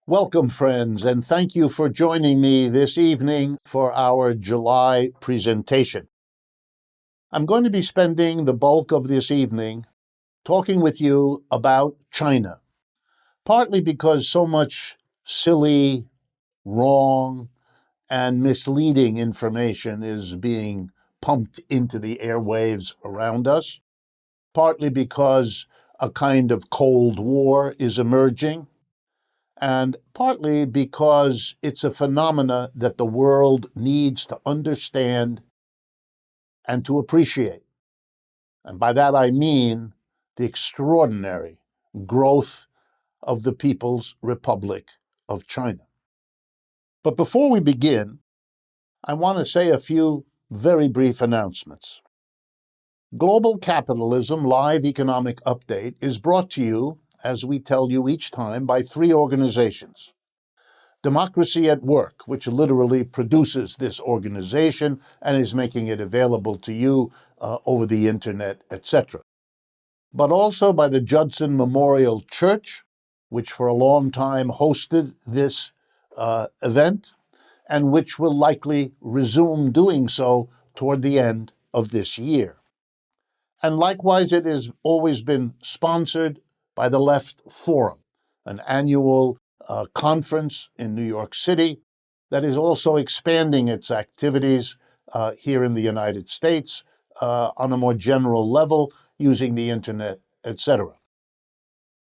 Welcome, friends, and thank you for joining me this evening for our July presentation. I'm going to be spending the bulk of this evening talking with you about China, partly because so much silly, wrong, and misleading information is being pumped into the airwaves around us, partly because a kind of Cold War is emerging, and partly because it's a phenomena that the world needs to understand and to appreciate. And by that I mean the extraordinary growth of the People's Republic of China. But before we begin, I want to say a few very brief announcements. Global Capitalism Live Economic Update is brought to you, as we tell you each time, by three organizations. Democracy at Work, which literally produces this organization and is making it available to you over the internet, etc. But also by the Judson Memorial Church, which for a long time hosted this event and which will likely resume doing so toward the end of this year. And likewise, it has always been sponsored by the Left Forum, an annual conference in New York City that is also expanding its activities here in the United States on a more general level using the internet, etc.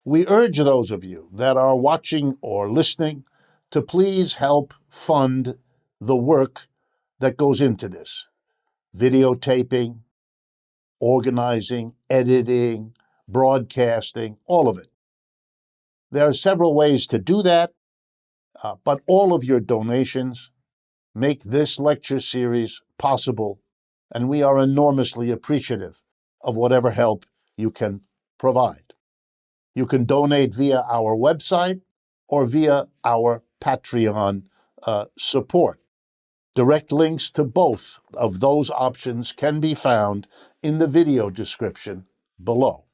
We urge those of you that are watching or listening to please help fund the work that goes into this: videotaping, organizing, editing, broadcasting, all of it. There are several ways to do that, but all of your donations make this lecture series possible, and we are enormously appreciative of whatever help you can provide. You can donate via our website or via our Patreon support. Direct links to both of those options can be found in the video description below.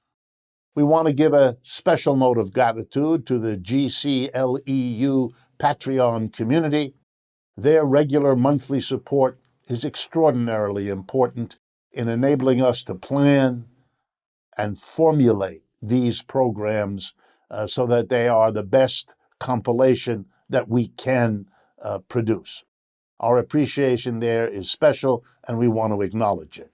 We want to give a special note of gratitude to the GCLEU Patreon community. Their regular monthly support is extraordinarily important in enabling us to plan and formulate these programs so that they are the best compilation that we can produce. Our appreciation there is special, and we want to acknowledge it.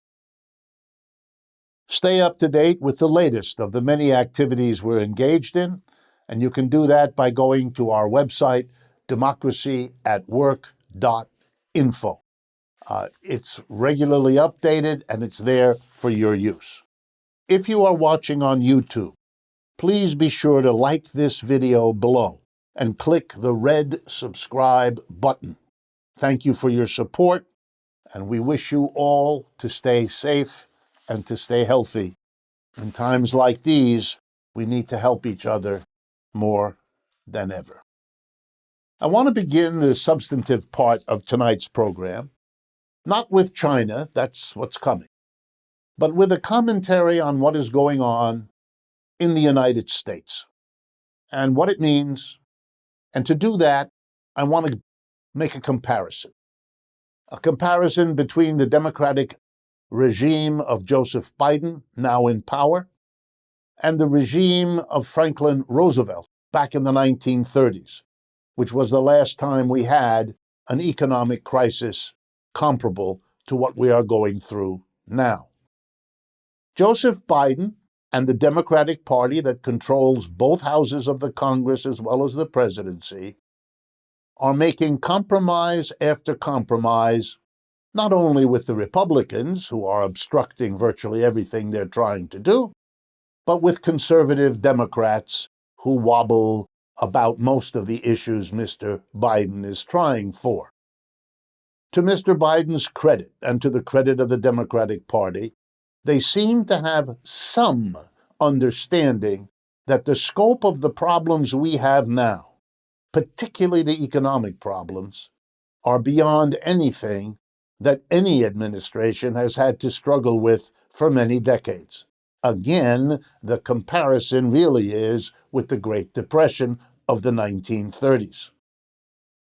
Stay up to date with the latest of the many activities we're engaged in, and you can do that by going to our website, democracyatwork.info. It's regularly updated, and it's there for your use. If you are watching on YouTube, please be sure to like this video below and click the red subscribe button. Thank you for your support, and we wish you all to stay safe and to stay healthy. In times like these, we need to help each other more than ever. I want to begin the substantive part of tonight's program, not with China, that's what's coming, but with a commentary on what is going on in the United States and what it means. And to do that, I want to make a comparison between the Democratic regime of Joseph Biden, now in power, and the regime of Franklin Roosevelt back in the 1930s, which was the last time we had an economic crisis comparable to what we are going through now. Joseph Biden and the Democratic Party that controls both houses of the Congress as well as the presidency are making compromise after compromise, not only with the Republicans, who are obstructing virtually everything they're trying to do, but with conservative Democrats who wobble about most of the issues Mr. Biden is trying for. To Mr. Biden's credit, and to the credit of the Democratic Party, they seem to have some understanding that the scope of the problems we have now, particularly the economic problems, are beyond anything that any administration has had to struggle with for many decades. Again, the comparison really is with the Great Depression, of the 1930s.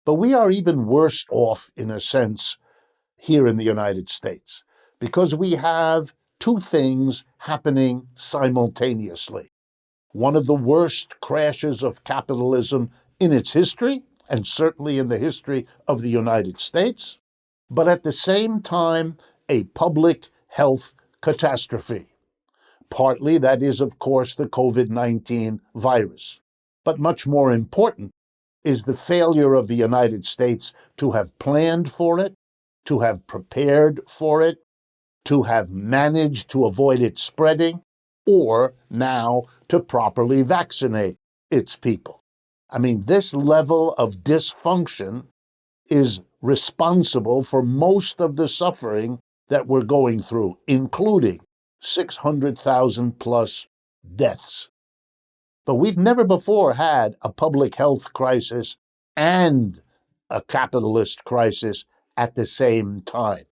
But we are even worse off, in a sense, here in the United States, because we have two things happening simultaneously. One of the worst crashes of capitalism in its history, and certainly in the history of the United States, but at the same time, a public health catastrophe. Partly that is, of course, the COVID-19 virus. But much more important is the failure of the United States to have planned for it, to have prepared for it, to have managed to avoid it spreading, or now to properly vaccinate its people. I mean, this level of dysfunction is responsible for most of the suffering that we're going through, including 600,000 plus deaths. But we've never before had a public health crisis and a capitalist crisis at the same time.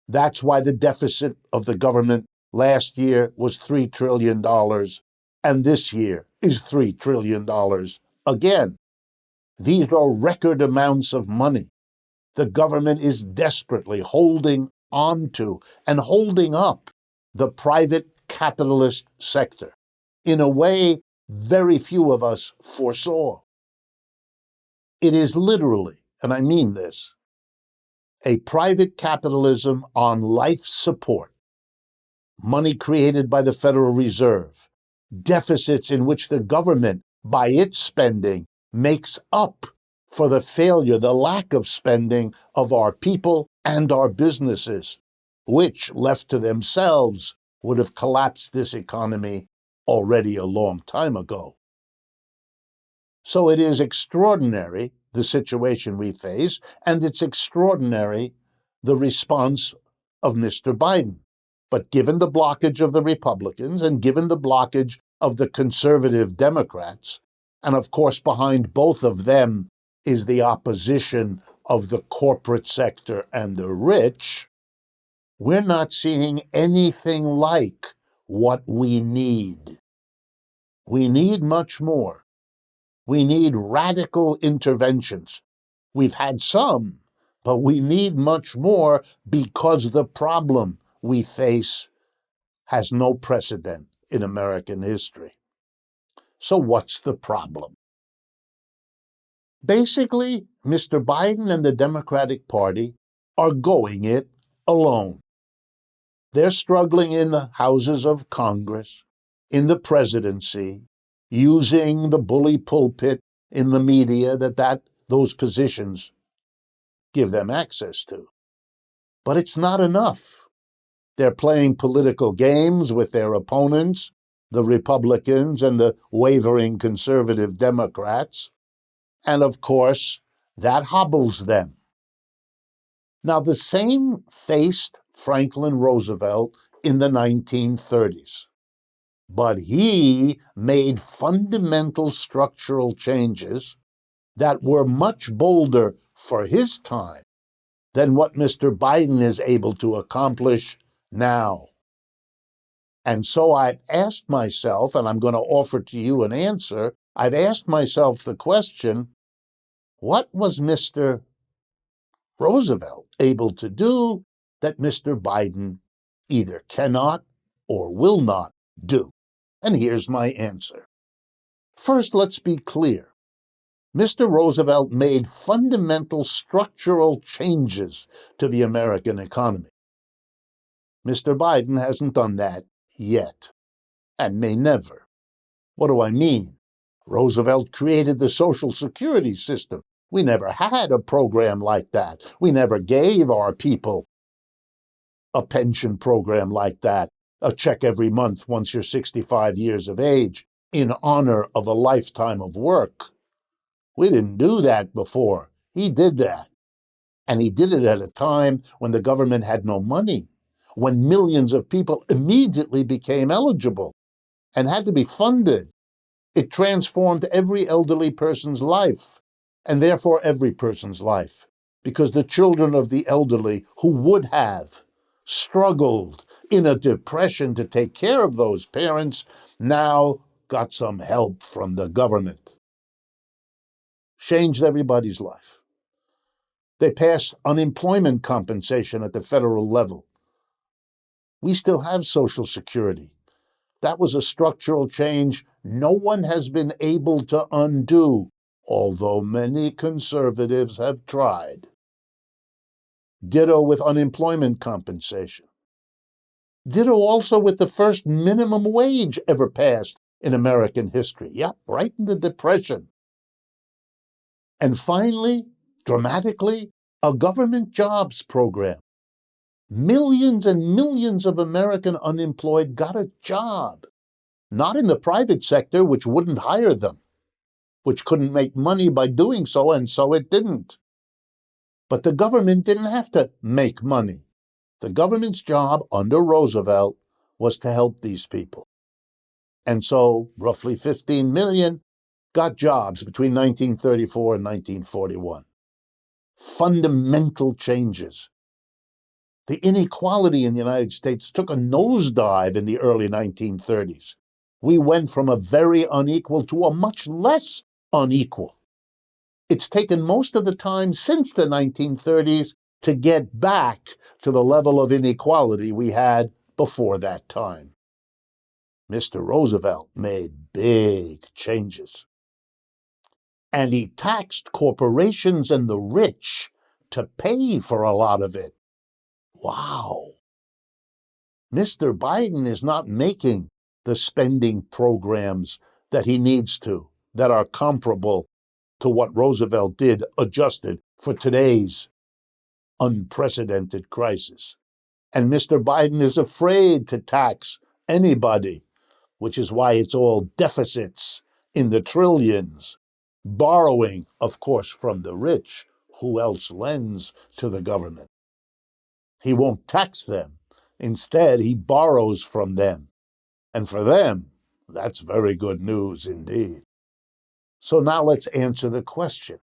That's why the deficit of the government last year was $3 trillion, and this year is $3 trillion again. These are record amounts of money. The government is desperately holding on to and holding up the private capitalist sector in a way very few of us foresaw. It is literally, and I mean this, a private capitalism on life support, money created by the Federal Reserve, deficits in which the government, by its spending, makes up for the failure, the lack of spending of our people and our businesses, which, left to themselves, would have collapsed this economy already a long time ago. So it is extraordinary, the situation we face, and it's extraordinary, the response of Mr. Biden. But given the blockage of the Republicans and given the blockage of the conservative Democrats, and of course behind both of them is the opposition of the corporate sector and the rich, we're not seeing anything like what we need. We need much more. We need radical interventions. We've had some, but we need much more because the problem we face has no precedent in American history. So what's the problem? Basically, Mr. Biden and the Democratic Party are going it alone. They're struggling in the houses of Congress, in the presidency, using the bully pulpit in the media that those positions give them access to. But it's not enough. They're playing political games with their opponents, the Republicans and the wavering conservative Democrats, and of course, that hobbles them. Now, the same faced Franklin Roosevelt in the 1930s. But he made fundamental structural changes that were much bolder for his time than what Mr. Biden is able to accomplish now. And so I've asked myself, and I'm going to offer to you an answer, I've asked myself the question, what was Mr. Roosevelt able to do that Mr. Biden either cannot or will not do? And here's my answer. First, let's be clear. Mr. Roosevelt made fundamental structural changes to the American economy. Mr. Biden hasn't done that yet, and may never. What do I mean? Roosevelt created the Social Security system. We never had a program like that. We never gave our people a pension program like that, a check every month once you're 65 years of age, in honor of a lifetime of work. We didn't do that before. He did that. And he did it at a time when the government had no money, when millions of people immediately became eligible and had to be funded. It transformed every elderly person's life, and therefore every person's life, because the children of the elderly who would have struggled in a depression to take care of those parents now got some help from the government. changed everybody's life. They passed unemployment compensation at the federal level. We still have Social Security. That was a structural change no one has been able to undo, although many conservatives have tried. Ditto with unemployment compensation. Ditto also with the first minimum wage ever passed in American history. Yep, right in the Depression. And finally, dramatically, a government jobs program. Millions and millions of American unemployed got a job. Not in the private sector, which wouldn't hire them, which couldn't make money by doing so, and so it didn't. But the government didn't have to make money. The government's job under Roosevelt was to help these people. And so roughly 15 million got jobs between 1934 and 1941. Fundamental changes. The inequality in the United States took a nosedive in the early 1930s. We went from a very unequal to a much less unequal. It's taken most of the time since the 1930s to get back to the level of inequality we had before that time. Mr. Roosevelt made big changes. And he taxed corporations and the rich to pay for a lot of it. Wow. Mr. Biden is not making the spending programs that he needs to, that are comparable to what Roosevelt did, adjusted for today's unprecedented crisis. And Mr. Biden is afraid to tax anybody, which is why it's all deficits in the trillions, borrowing, of course, from the rich. Who else lends to the government? He won't tax them. Instead, he borrows from them. And for them, that's very good news indeed. So now let's answer the question.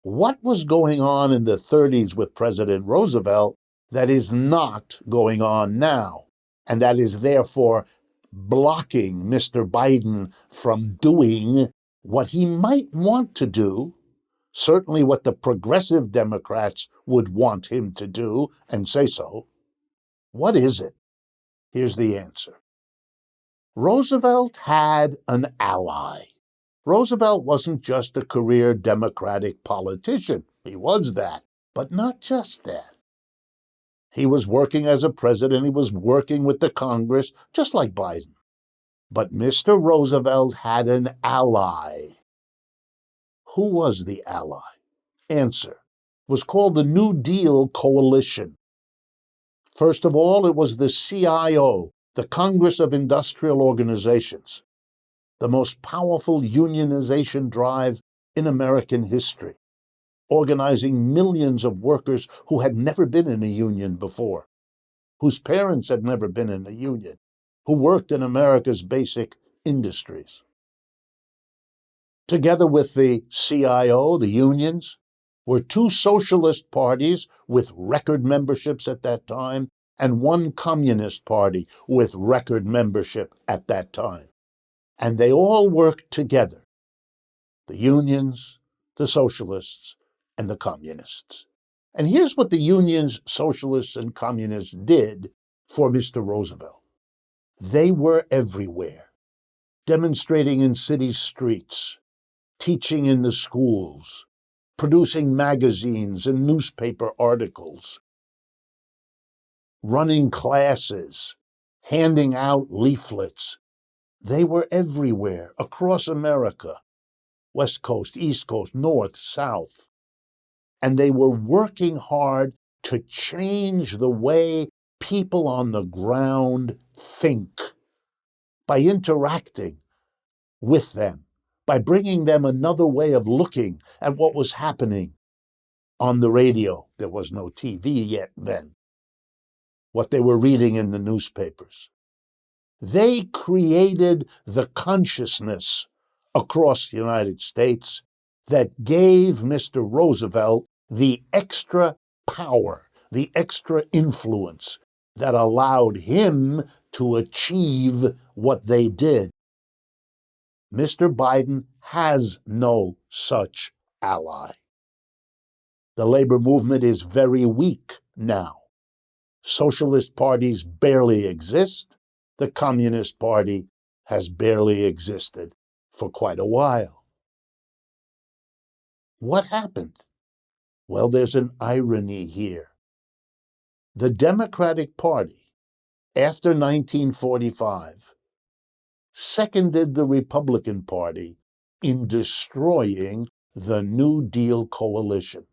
What was going on in the 30s with President Roosevelt that is not going on now, and that is therefore blocking Mr. Biden from doing what he might want to do, certainly what the progressive Democrats would want him to do, and say so? What is it? Here's the answer. Roosevelt had an ally. Roosevelt wasn't just a career Democratic politician. He was that, but not just that. He was working as a president. He was working with the Congress, just like Biden. But Mr. Roosevelt had an ally. Who was the ally? Answer. It was called the New Deal Coalition. First of all, it was the CIO, the Congress of Industrial Organizations, the most powerful unionization drive in American history, organizing millions of workers who had never been in a union before, whose parents had never been in a union, who worked in America's basic industries. Together with the CIO, the unions, were two socialist parties with record memberships at that time and one communist party with record membership at that time. And they all worked together, the unions, the socialists, and the communists. And here's what the unions, socialists, and communists did for Mr. Roosevelt. They were everywhere, demonstrating in city streets, teaching in the schools, producing magazines and newspaper articles, running classes, handing out leaflets. They were everywhere, across America, West Coast, East Coast, North, South. And they were working hard to change the way people on the ground think by interacting with them, by bringing them another way of looking at what was happening on the radio. There was no TV yet then. What they were reading in the newspapers. They created the consciousness across the United States that gave Mr. Roosevelt the extra power, the extra influence that allowed him to achieve what they did. Mr. Biden has no such ally. The labor movement is very weak now. Socialist parties barely exist. The Communist Party has barely existed for quite a while. What happened? Well, there's an irony here. The Democratic Party, after 1945, seconded the Republican Party in destroying the New Deal coalition.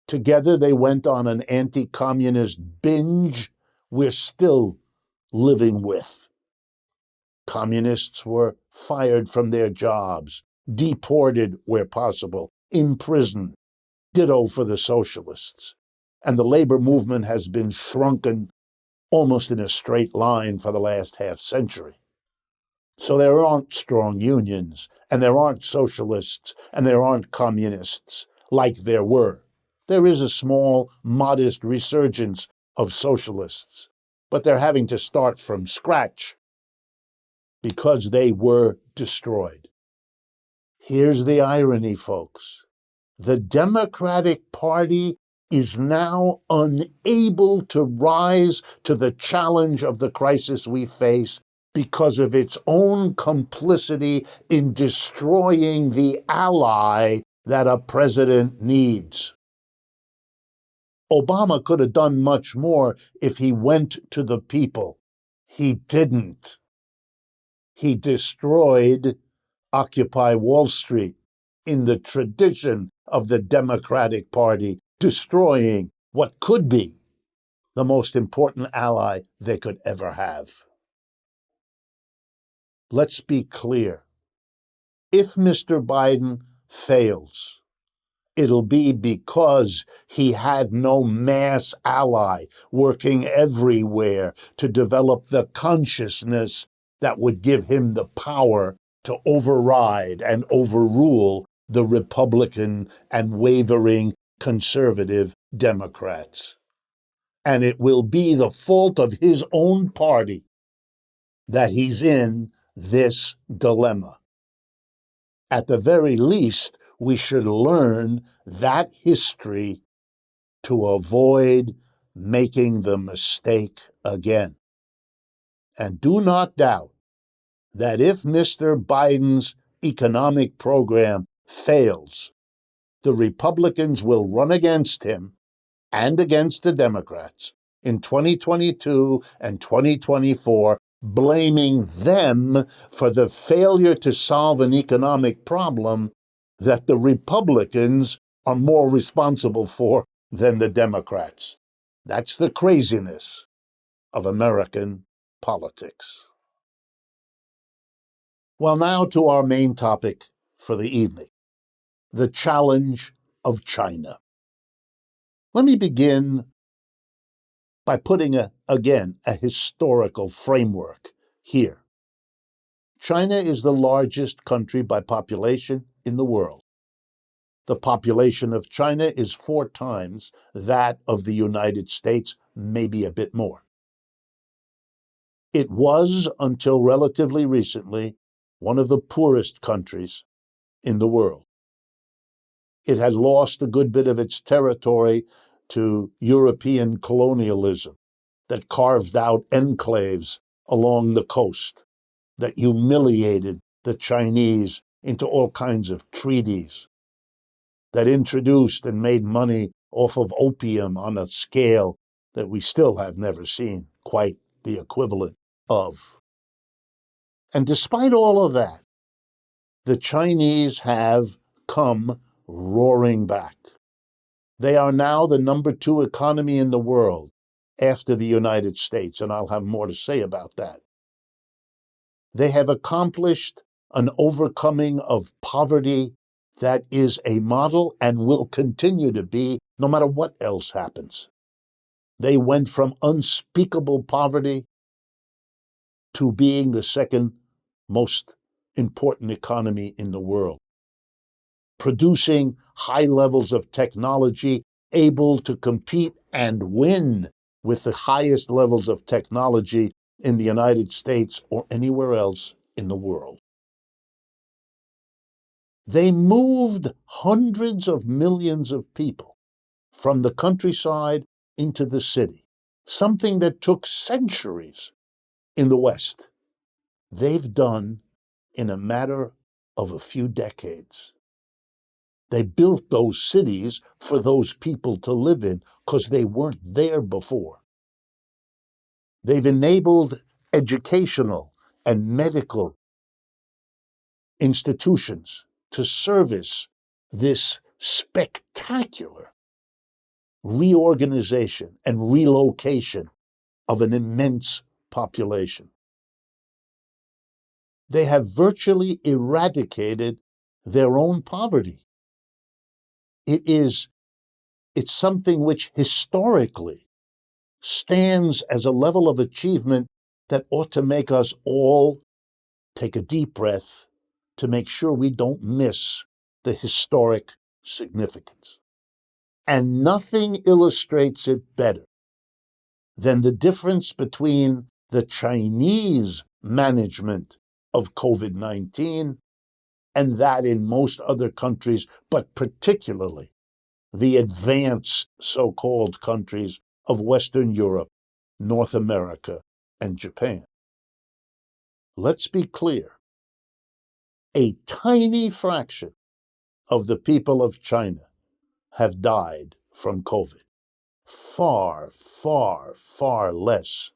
Together, they went on an anti-communist binge we're still living with. Communists were fired from their jobs, deported where possible, imprisoned. Ditto for the socialists. And the labor movement has been shrunken almost in a straight line for the last half-century. So there aren't strong unions, and there aren't socialists, and there aren't communists like there were. There is a small, modest resurgence of socialists, but they're having to start from scratch because they were destroyed. Here's the irony, folks. The Democratic Party is now unable to rise to the challenge of the crisis we face because of its own complicity in destroying the ally that a president needs. Obama could have done much more if he went to the people. He didn't. He destroyed Occupy Wall Street in the tradition of the Democratic Party, destroying what could be the most important ally they could ever have. Let's be clear. If Mr. Biden fails, it'll be because he had no mass ally working everywhere to develop the consciousness that would give him the power to override and overrule the Republican and wavering conservative Democrats. And it will be the fault of his own party that he's in this dilemma. At the very least, we should learn that history to avoid making the mistake again. And do not doubt that if Mr. Biden's economic program fails, the Republicans will run against him and against the Democrats in 2022 and 2024, blaming them for the failure to solve an economic problem that the Republicans are more responsible for than the Democrats. That's the craziness of American politics. Well, now to our main topic for the evening, the challenge of China. Let me begin by putting, again, a historical framework here. China is the largest country by population in the world. The population of China is 4 times that of the United States, maybe a bit more. It was, until relatively recently, one of the poorest countries in the world. It had lost a good bit of its territory to European colonialism that carved out enclaves along the coast, that humiliated the Chinese into all kinds of treaties, that introduced and made money off of opium on a scale that we still have never seen quite the equivalent of. And despite all of that, the Chinese have come roaring back. They are now the number 2 economy in the world after the United States, and I'll have more to say about that. They have accomplished an overcoming of poverty that is a model and will continue to be no matter what else happens. They went from unspeakable poverty to being the second most important economy in the world, producing high levels of technology, able to compete and win with the highest levels of technology in the United States or anywhere else in the world. They moved hundreds of millions of people from the countryside into the city, something that took centuries in the West. They've done in a matter of a few decades. They built those cities for those people to live in because they weren't there before. They've enabled educational and medical institutions to service this spectacular reorganization and relocation of an immense population. They have virtually eradicated their own poverty. It's something which historically stands as a level of achievement that ought to make us all take a deep breath to make sure we don't miss the historic significance. And nothing illustrates it better than the difference between the Chinese management of COVID-19 and that in most other countries, but particularly the advanced so-called countries of Western Europe, North America, and Japan. Let's be clear. A tiny fraction of the people of China have died from COVID. Far, far, far less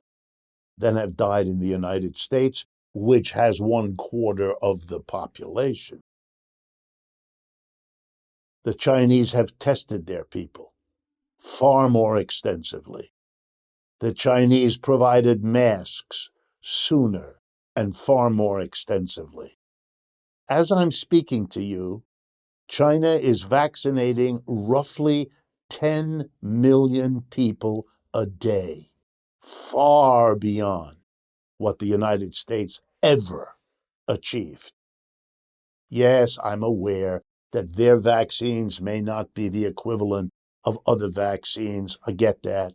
than have died in the United States, which has 1/4 of the population. The Chinese have tested their people far more extensively. The Chinese provided masks sooner and far more extensively. As I'm speaking to you, China is vaccinating roughly 10 million people a day, far beyond what the United States ever achieved. Yes, I'm aware that their vaccines may not be the equivalent of other vaccines. I get that.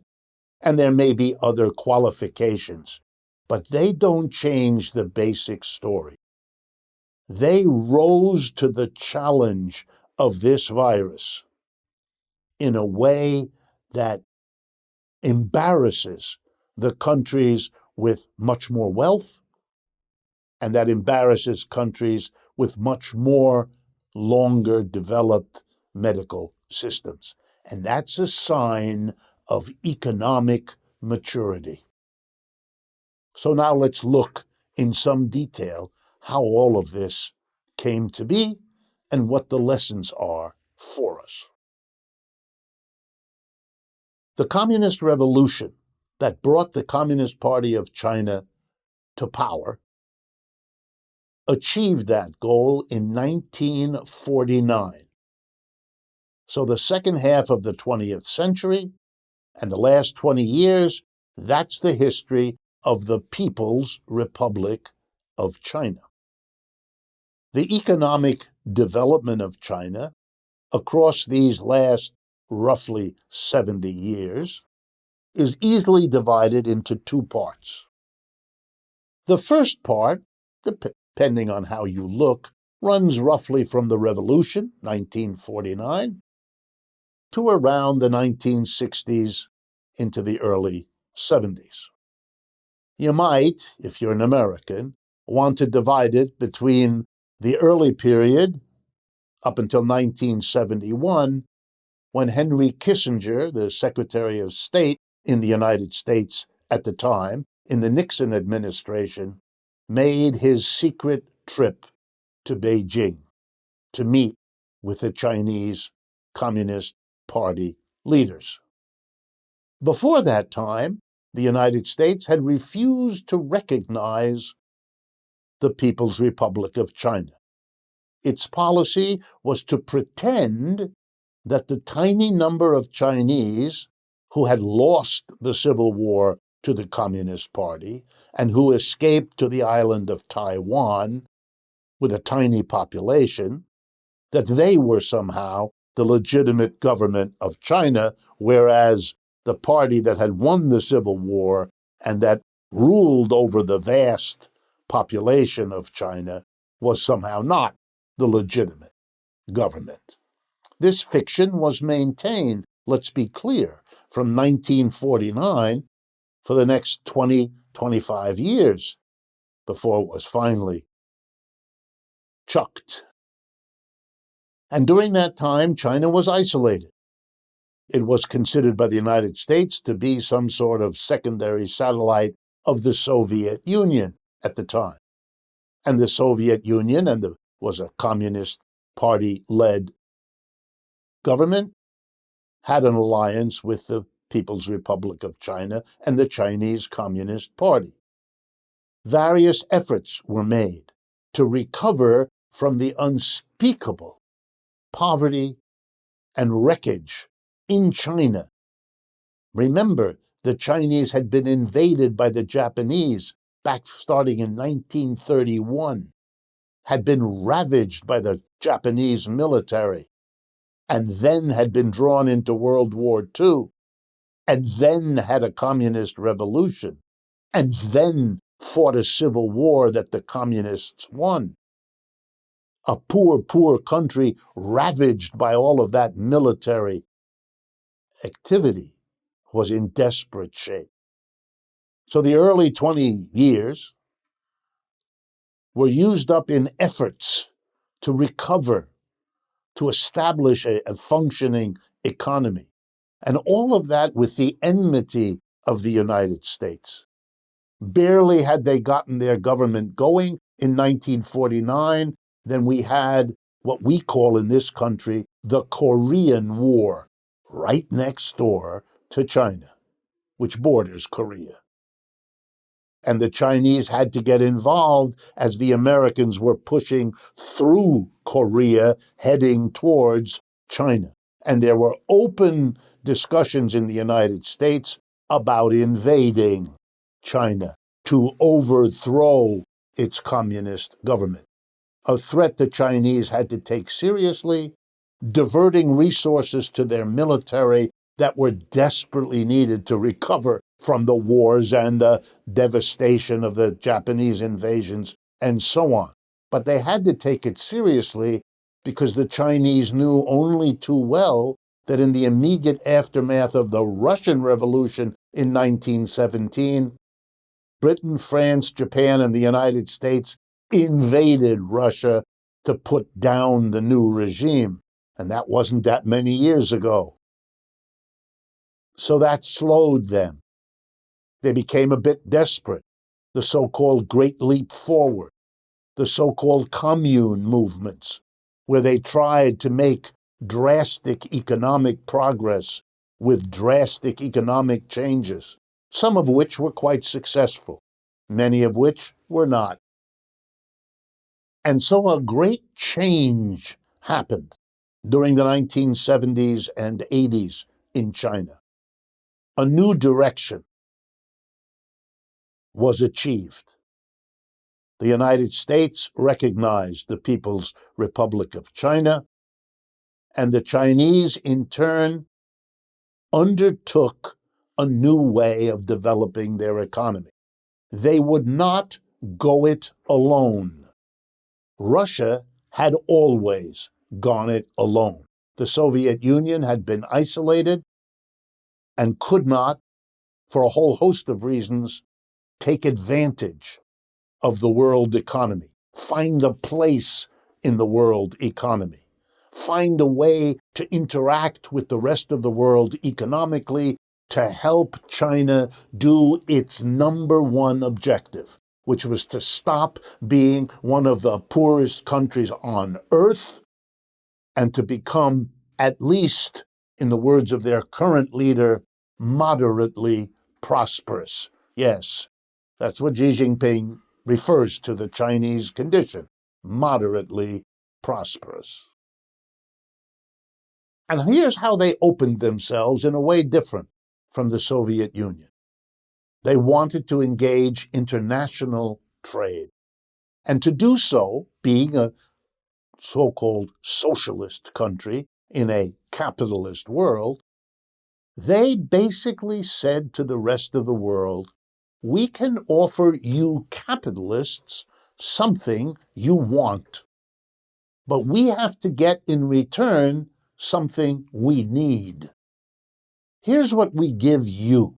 And there may be other qualifications, but they don't change the basic story. They rose to the challenge of this virus in a way that embarrasses the countries with much more wealth, and that embarrasses countries with much more longer developed medical systems. And that's a sign of economic maturity. So now let's look in some detail how all of this came to be and what the lessons are for us. The Communist Revolution that brought the Communist Party of China to power achieved that goal in 1949. So the second half of the 20th century and the last 20 years, that's the history of the People's Republic of China. The economic development of China across these last roughly 70 years is easily divided into two parts. The first part, depending on how you look, runs roughly from the Revolution, 1949, to around the 1960s into the early 70s. You might, if you're an American, want to divide it between the early period up until 1971, when Henry Kissinger, the Secretary of State in the United States at the time, in the Nixon administration, made his secret trip to Beijing to meet with the Chinese Communist Party leaders. Before that time, the United States had refused to recognize the People's Republic of China. Its policy was to pretend that the tiny number of Chinese who had lost the Civil War to the Communist Party and who escaped to the island of Taiwan with a tiny population, that they were somehow the legitimate government of China, whereas the party that had won the Civil War and that ruled over the vast population of China was somehow not the legitimate. government. This fiction was maintained, let's be clear, from 1949 for the next 25 years before it was finally chucked. And during that time, China was isolated. It was considered by the United States to be some sort of secondary satellite of the Soviet Union at the time. And the Soviet Union was a Communist Party-led government, had an alliance with the People's Republic of China and the Chinese Communist Party. Various efforts were made to recover from the unspeakable poverty and wreckage in China. Remember, the Chinese had been invaded by the Japanese back starting in 1931, had been ravaged by the Japanese military, and then had been drawn into World War II, and then had a communist revolution, and then fought a civil war that the communists won. A poor, poor country ravaged by all of that military activity was in desperate shape. So the early 20 years were used up in efforts to recover, to establish a functioning economy. And all of that with the enmity of the United States. Barely had they gotten their government going in 1949, then we had what we call in this country the Korean War, right next door to China, which borders Korea. And the Chinese had to get involved as the Americans were pushing through Korea, heading towards China. And there were open discussions in the United States about invading China to overthrow its communist government. A threat the Chinese had to take seriously, diverting resources to their military that were desperately needed to recover from the wars and the devastation of the Japanese invasions and so on. But they had to take it seriously because the Chinese knew only too well that in the immediate aftermath of the Russian Revolution in 1917, Britain, France, Japan, and the United States invaded Russia to put down the new regime. And that wasn't that many years ago. So that slowed them. They became a bit desperate. The so-called Great Leap Forward, the so-called commune movements, where they tried to make drastic economic progress with drastic economic changes, some of which were quite successful, many of which were not. And so a great change happened during the 1970s and 80s in China. A new direction was achieved. The United States recognized the People's Republic of China, and the Chinese, in turn, undertook a new way of developing their economy. They would not go it alone. Russia had always gone it alone. The Soviet Union had been isolated and could not, for a whole host of reasons, take advantage of the world economy, find a place in the world economy, find a way to interact with the rest of the world economically to help China do its number one objective, which was to stop being one of the poorest countries on earth and to become, at least in the words of their current leader, moderately prosperous. Yes, that's what Xi Jinping refers to the Chinese condition, moderately prosperous. And here's how they opened themselves in a way different from the Soviet Union. They wanted to engage international trade. And to do so, being a so-called socialist country in a capitalist world, they basically said to the rest of the world, we can offer you capitalists something you want. but we have to get in return something we need. Here's what we give you.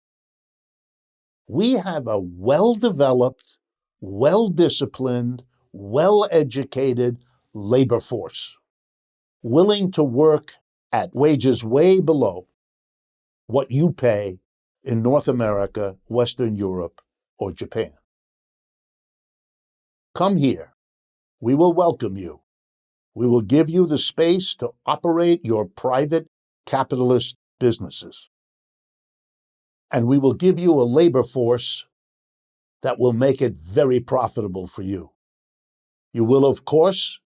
We have a well-developed, well-disciplined, well-educated labor force, willing to work at wages way below what you pay in North America, Western Europe, or Japan. Come here. We will welcome you. We will give you the space to operate your private capitalist businesses. And we will give you a labor force that will make it very profitable for you. You will, of course,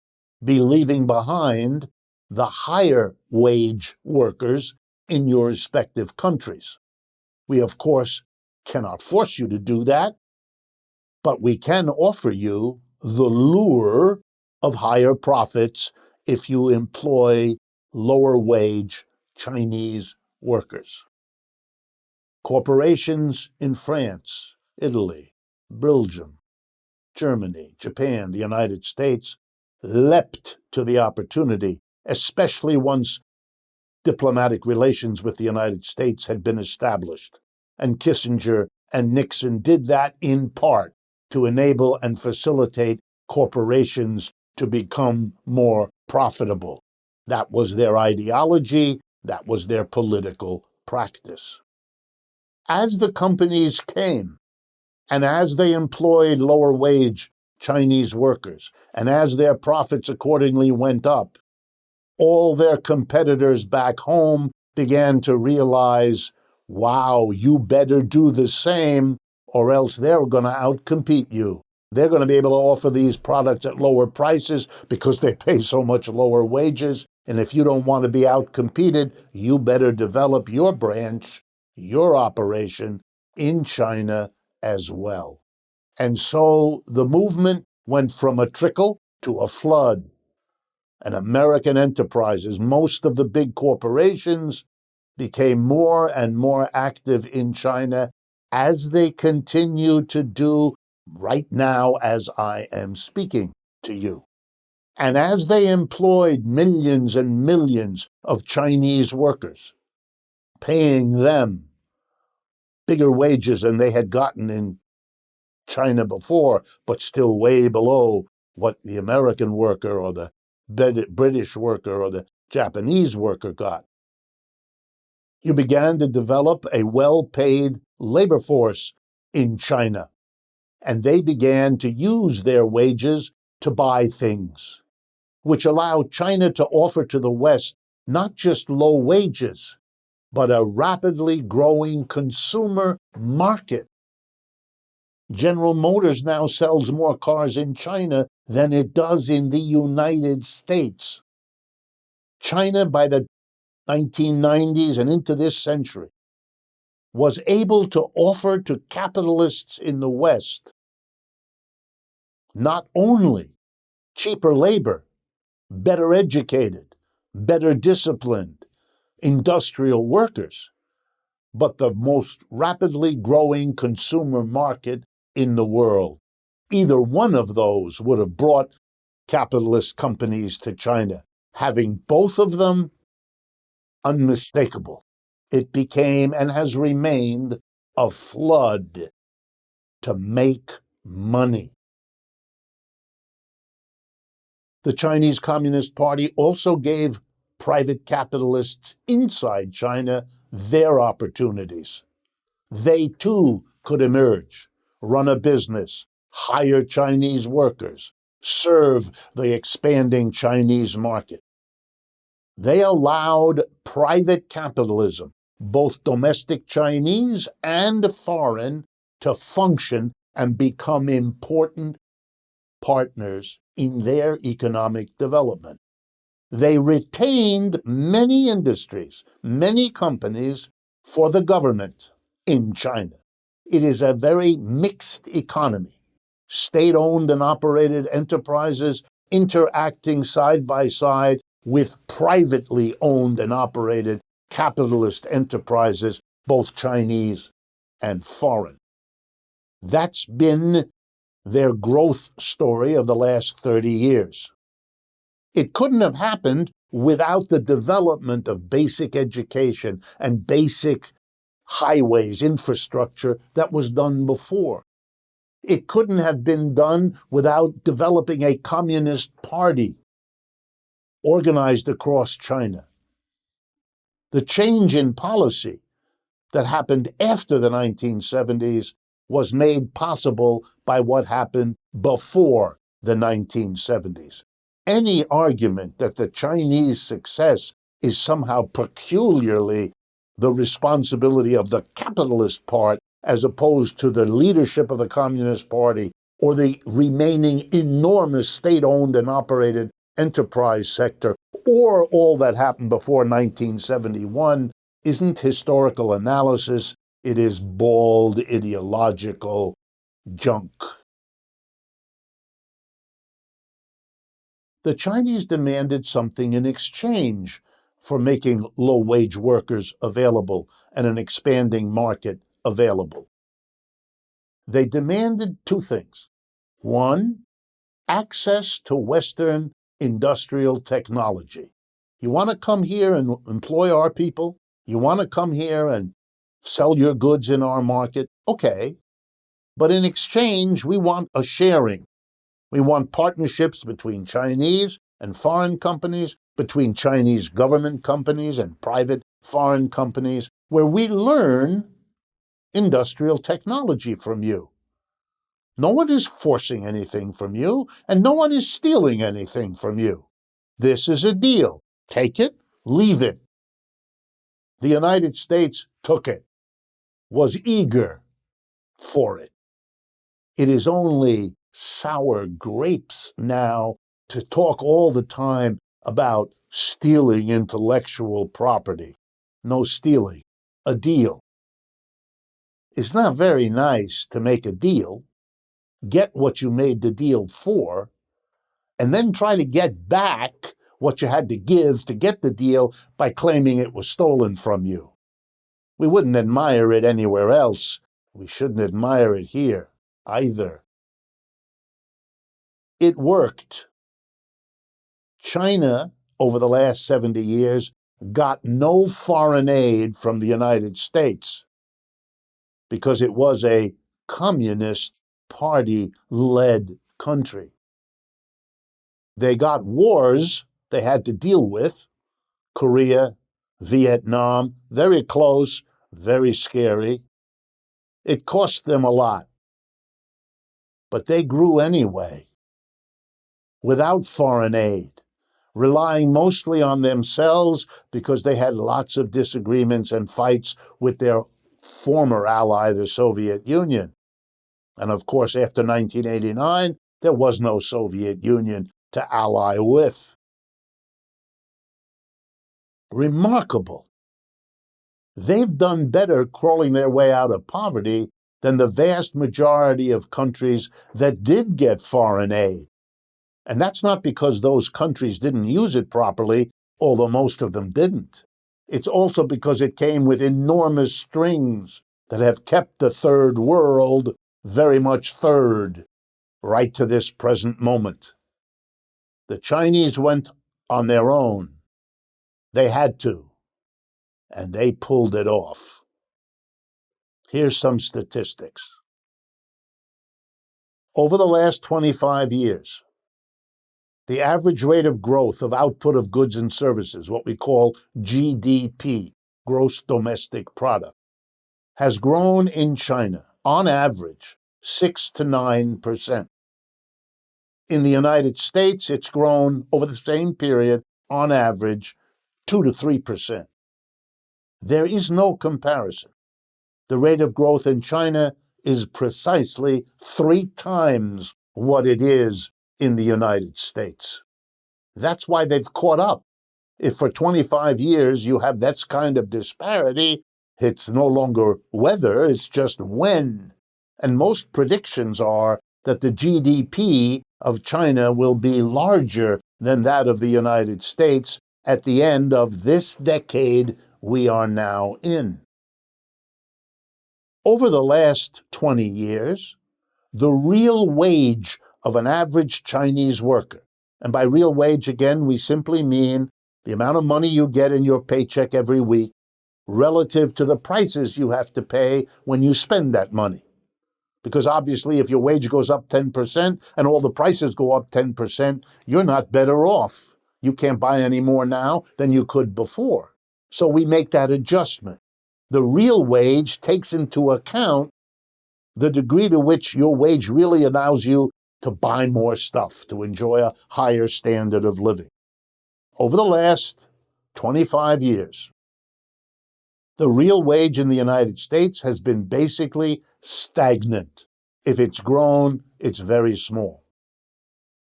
be leaving behind the higher wage workers in your respective countries. We, of course, cannot force you to do that, but we can offer you the lure of higher profits if you employ lower wage Chinese workers. Corporations in France, Italy, Belgium, Germany, Japan, the United States leapt to the opportunity, especially once diplomatic relations with the United States had been established. And Kissinger and Nixon did that in part to enable and facilitate corporations to become more profitable. That was their ideology, that was their political practice. As the companies came, and as they employed lower wage Chinese workers, and as their profits accordingly went up, all their competitors back home began to realize, wow, you better do the same, or else they're going to outcompete you. They're going to be able to offer these products at lower prices because they pay so much lower wages. And if you don't want to be outcompeted, you better develop your branch, your operation in China as well. And so the movement went from a trickle to a flood. And American enterprises, most of the big corporations, became more and more active in China, as they continue to do right now as I am speaking to you. And as they employed millions and millions of Chinese workers, paying them bigger wages than they had gotten in China before, but still way below what the American worker or the British worker or the Japanese worker got. You began to develop a well-paid labor force in China, and they began to use their wages to buy things, which allowed China to offer to the West not just low wages, but a rapidly growing consumer market. General Motors now sells more cars in China than it does in the United States. China, by the 1990s and into this century, was able to offer to capitalists in the West not only cheaper labor, better educated, better disciplined industrial workers, but the most rapidly growing consumer market in the world. Either one of those would have brought capitalist companies to China. Having both of them, unmistakable. It became and has remained a flood to make money. The Chinese Communist Party also gave private capitalists inside China their opportunities. They too could emerge, run a business, hire Chinese workers, serve the expanding Chinese market. They allowed private capitalism, both domestic Chinese and foreign, to function and become important partners in their economic development. They retained many industries, many companies for the government in China. It is a very mixed economy. State-owned and operated enterprises interacting side by side with privately owned and operated capitalist enterprises, both Chinese and foreign. That's been their growth story of the last 30 years. It couldn't have happened without the development of basic education and basic highways, infrastructure that was done before. It couldn't have been done without developing a communist party organized across China. The change in policy that happened after the 1970s was made possible by what happened before the 1970s. Any argument that the Chinese success is somehow peculiarly the responsibility of the capitalist part as opposed to the leadership of the Communist Party or the remaining enormous state-owned and operated enterprise sector, or all that happened before 1971, isn't historical analysis. It is bald ideological junk. The Chinese demanded something in exchange for making low-wage workers available and an expanding market available. They demanded two things. One, access to Western industrial technology. You want to come here and employ our people? You want to come here and sell your goods in our market? Okay. But in exchange, we want a sharing. We want partnerships between Chinese and foreign companies, between Chinese government companies and private foreign companies, where we learn industrial technology from you. No one is forcing anything from you, and no one is stealing anything from you. This is a deal. Take it, leave it. The United States took it, was eager for it. It is only sour grapes now to talk all the time about stealing intellectual property. No stealing, a deal. It's not very nice to make a deal, get what you made the deal for, and then try to get back what you had to give to get the deal by claiming it was stolen from you. We wouldn't admire it anywhere else. We shouldn't admire it here either. It worked. China, over the last 70 years, got no foreign aid from the United States because it was a communist party-led country. They got wars they had to deal with, Korea, Vietnam, very close, very scary. It cost them a lot. But they grew anyway, without foreign aid, relying mostly on themselves because they had lots of disagreements and fights with their former ally, the Soviet Union. And of course, after 1989, there was no Soviet Union to ally with. Remarkable. They've done better crawling their way out of poverty than the vast majority of countries that did get foreign aid. And that's not because those countries didn't use it properly, although most of them didn't. It's also because it came with enormous strings that have kept the third world very much third, right to this present moment. The Chinese went on their own. They had to, and they pulled it off. Here's some statistics. Over the last 25 years, the average rate of growth of output of goods and services, what we call GDP, gross domestic product, has grown in China, on average, 6 to 9%. In the United States, it's grown over the same period, on average, 2 to 3%. There is no comparison. The rate of growth in China is precisely 3 times what it is in the United States. That's why they've caught up. If for 25 years you have that kind of disparity, it's no longer whether, it's just when. And most predictions are that the GDP of China will be larger than that of the United States at the end of this decade we are now in. Over the last 20 years, the real wage of an average Chinese worker, And by real wage, again, we simply mean the amount of money you get in your paycheck every week relative to the prices you have to pay when you spend that money. Because obviously, if your wage goes up 10% and all the prices go up 10%, you're not better off. You can't buy any more now than you could before. So we make that adjustment. The real wage takes into account the degree to which your wage really allows you to buy more stuff, to enjoy a higher standard of living. Over the last 25 years, the real wage in the United States has been basically stagnant. If it's grown, it's very small.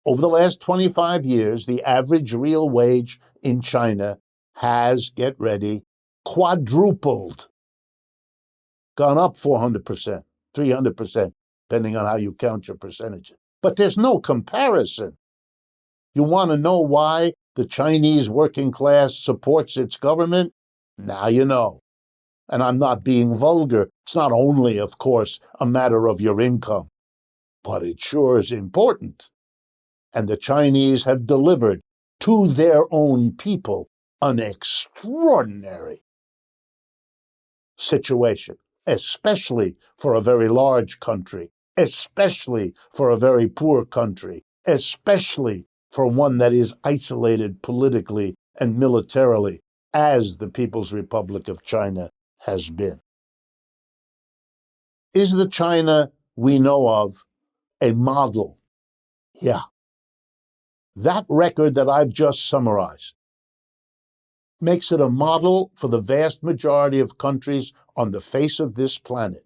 Over the last 25 years, the average real wage in China has, get ready, quadrupled. Gone up 400%, 300%, depending on how you count your percentages. But there's no comparison. You want to know why the Chinese working class supports its government? Now you know. And I'm not being vulgar. It's not only, of course, a matter of your income, but it sure is important. And the Chinese have delivered to their own people an extraordinary situation, especially for a very large country, especially for a very poor country, especially for one that is isolated politically and militarily, as the People's Republic of China has been. Is the China we know of a model? Yeah. That record that I've just summarized makes it a model for the vast majority of countries on the face of this planet.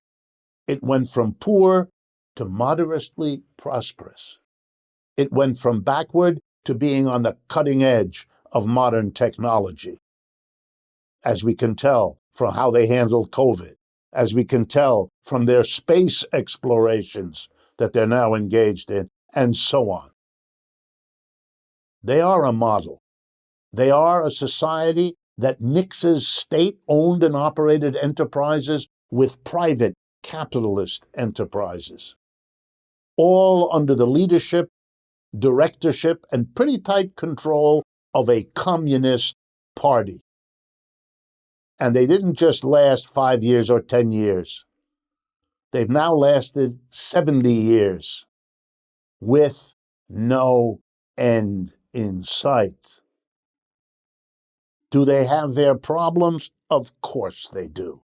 It went from poor to moderately prosperous. It went from backward to being on the cutting edge of modern technology. As we can tell from how they handled COVID, as we can tell from their space explorations that they're now engaged in, and so on. They are a model. They are a society that mixes state-owned and operated enterprises with private capitalist enterprises, all under the leadership, directorship, and pretty tight control of a communist party. And they didn't just last 5 years or 10 years. They've now lasted 70 years with no end in sight. Do they have their problems? Of course they do.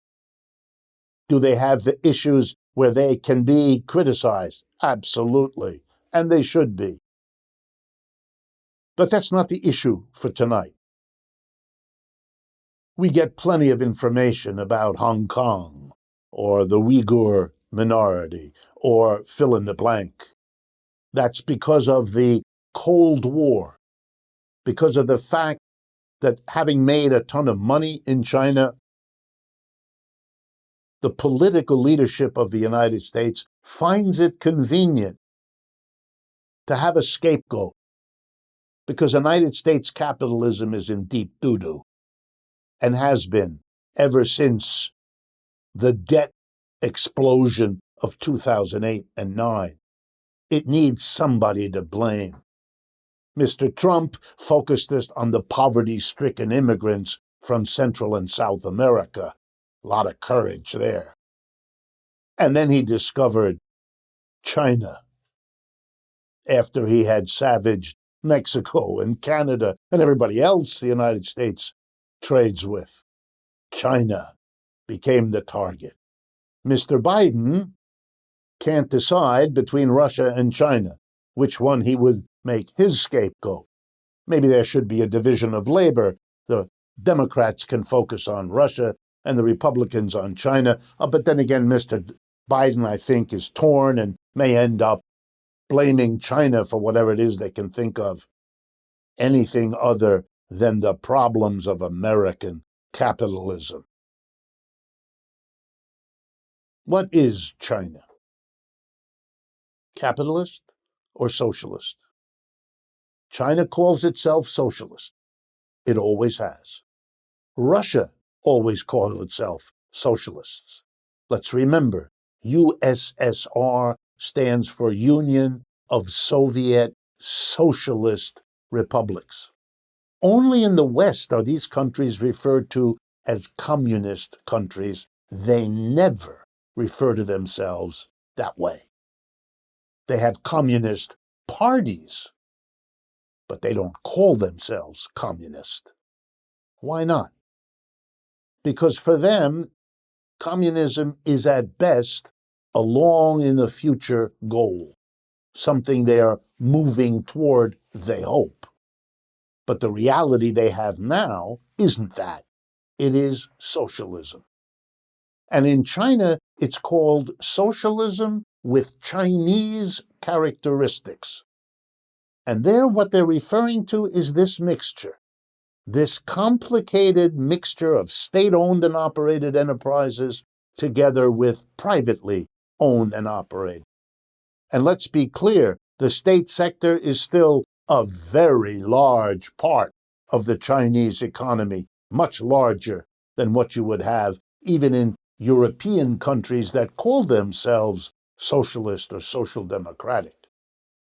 Do they have the issues where they can be criticized? Absolutely. And they should be. But that's not the issue for tonight. We get plenty of information about Hong Kong, or the Uyghur minority, or fill in the blank. That's because of the Cold War, because of the fact that having made a ton of money in China, the political leadership of the United States finds it convenient to have a scapegoat, because United States capitalism is in deep doo-doo, and has been ever since the debt explosion of 2008 and 9. It needs somebody to blame. Mr. Trump focused this on the poverty-stricken immigrants from Central and South America. A lot of courage there. And then he discovered China after he had savaged Mexico and Canada and everybody else the United States trades with. China became the target. Mr. Biden can't decide between Russia and China which one he would make his scapegoat. Maybe there should be a division of labor. The Democrats can focus on Russia and the Republicans on China. But then again, Mr. Biden, I think, is torn and may end up blaming China for whatever it is they can think of, anything other than the problems of American capitalism. What is China? Capitalist or socialist? China calls itself socialist. It always has. Russia always called itself socialists. Let's remember, USSR stands for Union of Soviet socialist republics. Only in the West are these countries referred to as communist countries. They never refer to themselves that way. They have communist parties, but they don't call themselves communist. Why not? Because for them, communism is at best a long in the future goal, something they are moving toward, they hope. But the reality they have now isn't that. It is socialism. And in China, it's called socialism with Chinese characteristics. And there, what they're referring to is this mixture, this complicated mixture of state-owned and operated enterprises together with privately owned and operated. And let's be clear, the state sector is still a very large part of the Chinese economy, much larger than what you would have even in European countries that call themselves socialist or social democratic.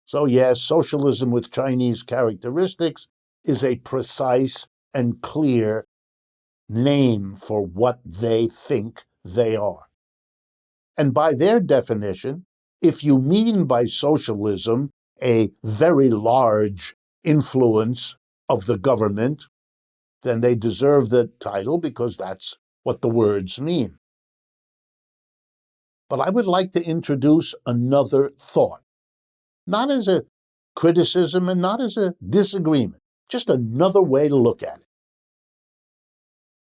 So yes, socialism with Chinese characteristics is a precise and clear name for what they think they are. And by their definition, if you mean by socialism a very large influence of the government, then they deserve the title because that's what the words mean. But I would like to introduce another thought, not as a criticism and not as a disagreement, just another way to look at it.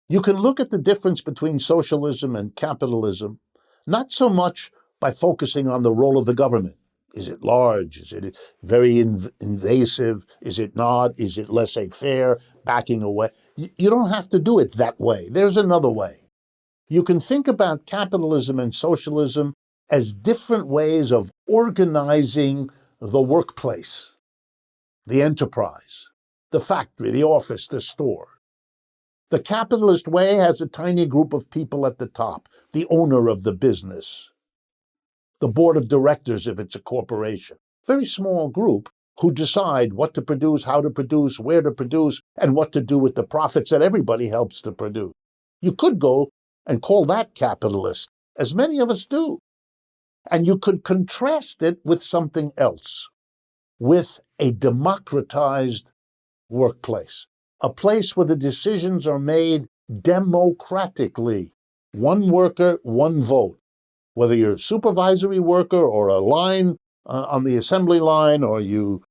You can look at the difference between socialism and capitalism, not so much by focusing on the role of the government. Is it large? Is it very invasive? Is it not? Is it laissez-faire, backing away? You don't have to do it that way. There's another way. You can think about capitalism and socialism as different ways of organizing the workplace, the enterprise, the factory, the office, the store. The capitalist way has a tiny group of people at the top, the owner of the business, the board of directors if it's a corporation, very small group who decide what to produce, how to produce, where to produce, and what to do with the profits that everybody helps to produce. You could go and call that capitalist, as many of us do. And you could contrast it with something else, with a democratized workplace, a place where the decisions are made democratically. One worker, one vote. Whether you're a supervisory worker or a line on the assembly line or you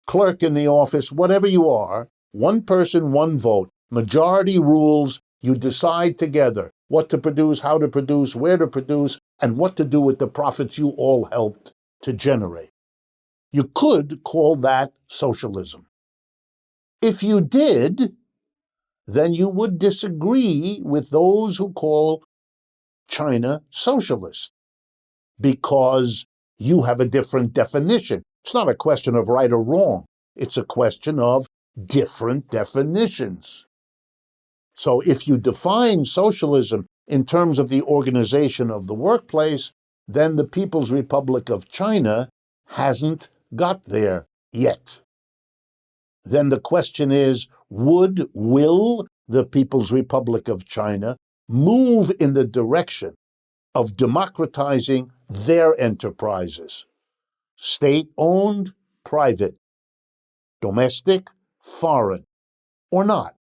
clerk in the office, whatever you are, one person, one vote. Majority rules. You decide together what to produce, how to produce, where to produce, and what to do with the profits you all helped to generate. You could call that socialism. If you did, then you would disagree with those who call China socialist, because you have a different definition. It's not a question of right or wrong. It's a question of different definitions. So if you define socialism in terms of the organization of the workplace, then the People's Republic of China hasn't got there yet. Then the question is, will the People's Republic of China move in the direction of democratizing their enterprises? State-owned, private, domestic, foreign, or not?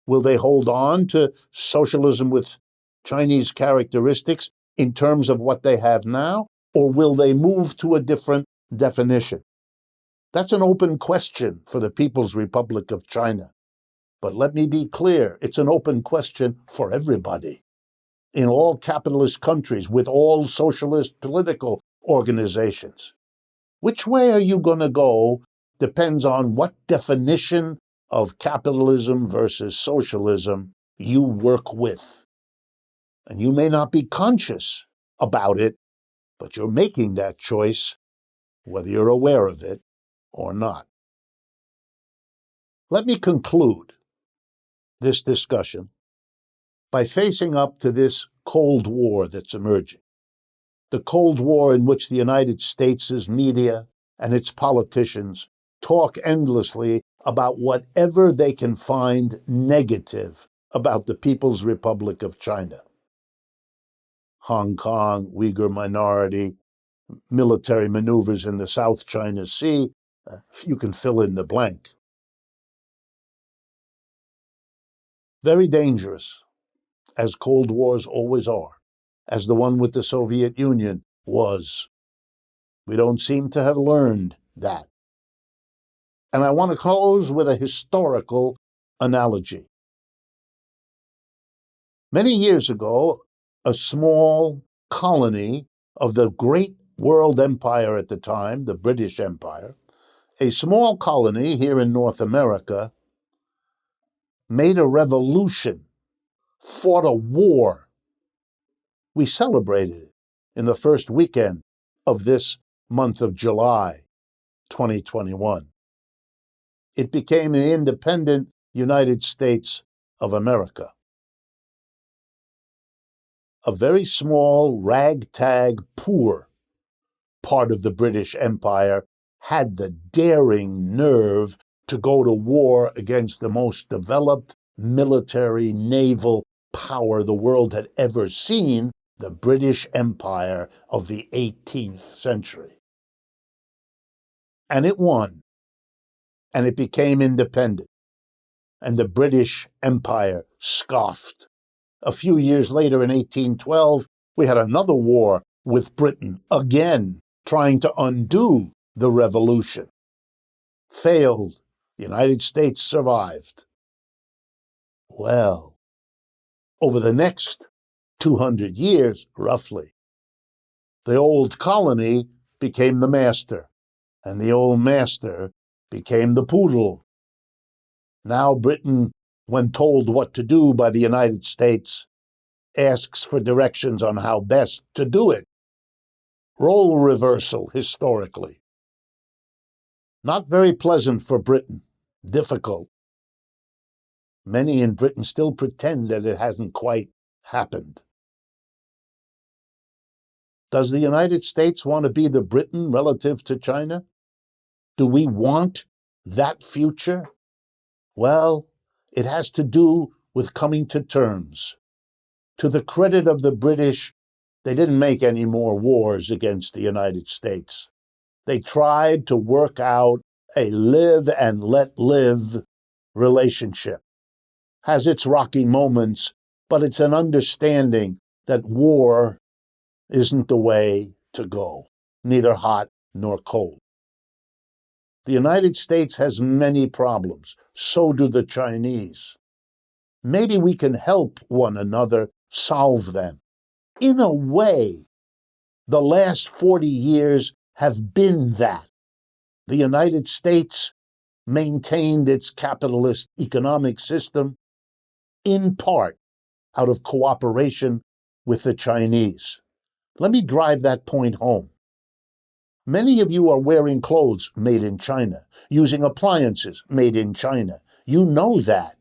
Will they hold on to socialism with Chinese characteristics in terms of what they have now, or will they move to a different definition? That's an open question for the People's Republic of China. But let me be clear, it's an open question for everybody. In all capitalist countries, with all socialist political organizations. Which way are you going to go depends on what definition of capitalism versus socialism you work with. And you may not be conscious about it, but you're making that choice, whether you're aware of it or not. Let me conclude this discussion by facing up to this Cold War that's emerging. The Cold War in which the United States' media and its politicians talk endlessly about whatever they can find negative about the People's Republic of China. Hong Kong, Uyghur minority, military maneuvers in the South China Sea, you can fill in the blank. Very dangerous, as Cold Wars always are, as the one with the Soviet Union was. We don't seem to have learned that. And I want to close with a historical analogy. Many years ago, a small colony of the great world empire at the time, the British Empire, a small colony here in North America, made a revolution, fought a war. We celebrated it in the first weekend of this month of July, 2021. It became the independent United States of America. A very small, ragtag, poor part of the British Empire had the daring nerve to go to war against the most developed military, naval power the world had ever seen, the British Empire of the 18th century. And it won, and it became independent, and the British Empire scoffed. A few years later, in 1812, we had another war with Britain, again trying to undo the revolution. Failed. The United States survived. Well, over the next 200 years, roughly, the old colony became the master, and the old master became the poodle. Now Britain, when told what to do by the United States, asks for directions on how best to do it. Role reversal, historically. Not very pleasant for Britain. Difficult. Many in Britain still pretend that it hasn't quite happened. Does the United States want to be the Britain relative to China? Do we want that future? Well, it has to do with coming to terms. To the credit of the British, they didn't make any more wars against the United States. They tried to work out a live and let live relationship. Has its rocky moments, but it's an understanding that war isn't the way to go, neither hot nor cold. The United States has many problems. So do the Chinese. Maybe we can help one another solve them. In a way, the last 40 years have been that. The United States maintained its capitalist economic system in part out of cooperation with the Chinese. Let me drive that point home. Many of you are wearing clothes made in China, using appliances made in China. You know that.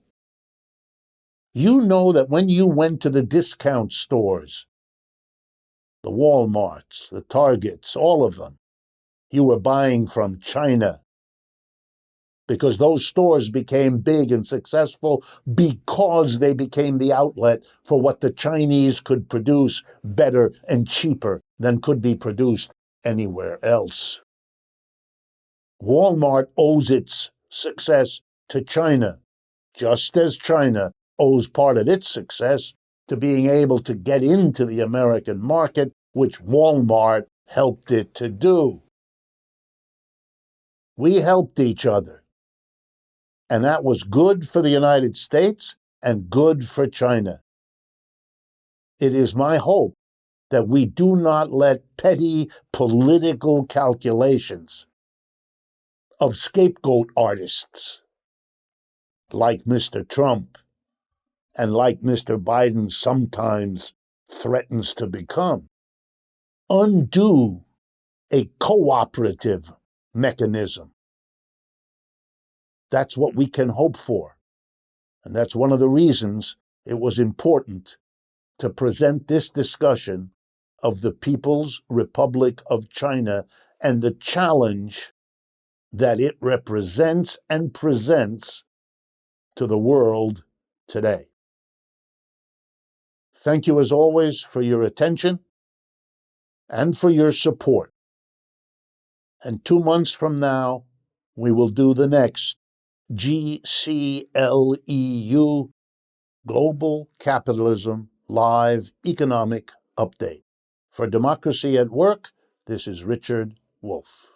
You know that when you went to the discount stores, the Walmarts, the Targets, all of them, you were buying from China. Because those stores became big and successful because they became the outlet for what the Chinese could produce better and cheaper than could be produced anywhere else. Walmart owes its success to China, just as China owes part of its success to being able to get into the American market, which Walmart helped it to do. We helped each other. And that was good for the United States and good for China. It is my hope that we do not let petty political calculations of scapegoat artists like Mr. Trump and like Mr. Biden sometimes threatens to become undo a cooperative mechanism. That's what we can hope for. And that's one of the reasons it was important to present this discussion of the People's Republic of China and the challenge that it represents and presents to the world today. Thank you, as always, for your attention and for your support. And 2 months from now, we will do the next GCLEU, Global Capitalism Live Economic Update. For Democracy at Work, this is Richard Wolff.